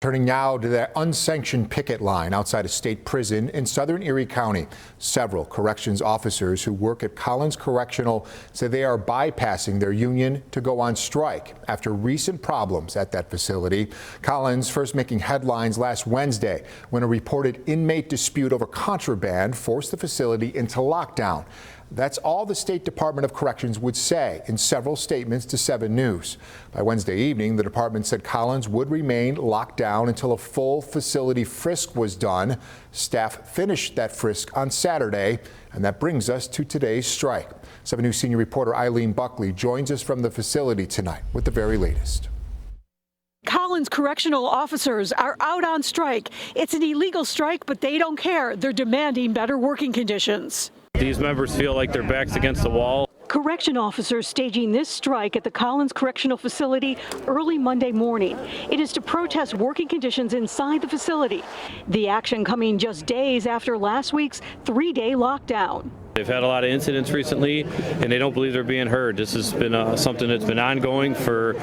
Turning now to the unsanctioned picket line outside a state prison in southern Erie County. Several corrections officers who work at Collins Correctional say they are bypassing their union to go on strike after recent problems at that facility. Collins first making headlines last Wednesday when a reported inmate dispute over contraband forced the facility into lockdown. That's all the State Department of Corrections would say in several statements to 7 News. By Wednesday evening, the department said Collins would remain locked down until a full facility frisk was done. Staff finished that frisk on Saturday, and that brings us to today's strike. 7 News senior reporter Eileen Buckley joins us from the facility tonight with the very latest. Collins correctional officers are out on strike. It's an illegal strike, but they don't care. They're demanding better working conditions. These members feel like their backs against the wall. Correction officers staging this strike at the Collins Correctional Facility early Monday morning. It is to protest working conditions inside the facility. The action coming just days after last week's 3-day lockdown. They've had a lot of incidents recently, and they don't believe they're being heard. This has been something that's been ongoing for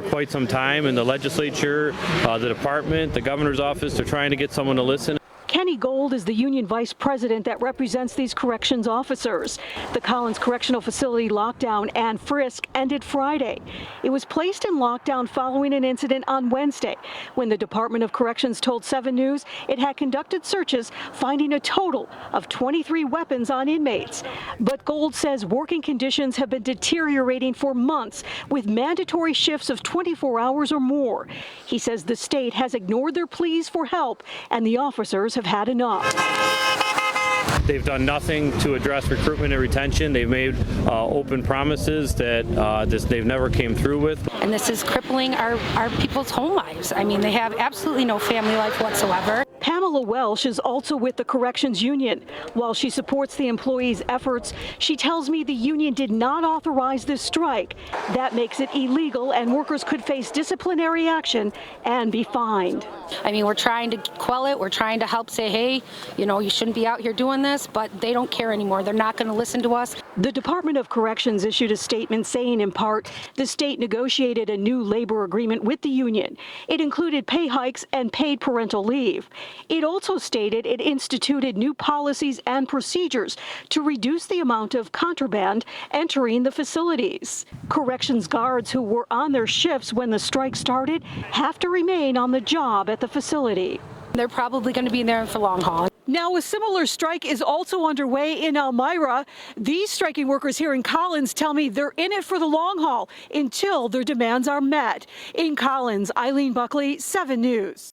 quite some time, and the legislature, the department, the governor's office, they're trying to get someone to listen. Kenny Gold is the union vice president that represents these corrections officers. The Collins Correctional Facility lockdown and frisk ended Friday. It was placed in lockdown following an incident on Wednesday when the Department of Corrections told 7 News it had conducted searches, finding a total of 23 weapons on inmates. But Gold says working conditions have been deteriorating for months with mandatory shifts of 24 hours or more. He says the state has ignored their pleas for help and the officers have had enough. They've done nothing to address recruitment and retention. They've made open promises that they've never came through with. And this is crippling our people's home lives. I mean, they have absolutely no family life whatsoever. Pamela Welsh is also with the Corrections Union. While she supports the employees' efforts, she tells me the union did not authorize this strike. That makes it illegal and workers could face disciplinary action and be fined. I mean, we're trying to quell it. We're trying to help say, hey, you know, you shouldn't be out here doing this, but they don't care anymore. They're not going to listen to us. The Department of Corrections issued a statement saying, in part, the state negotiated a new labor agreement with the union. It included pay hikes and paid parental leave. It also stated it instituted new policies and procedures to reduce the amount of contraband entering the facilities. Corrections guards who were on their shifts when the strike started have to remain on the job at the facility. They're probably going to be there for long haul. Now, a similar strike is also underway in Elmira. These striking workers here in Collins tell me they're in it for the long haul until their demands are met. In Collins, Eileen Buckley, 7 News.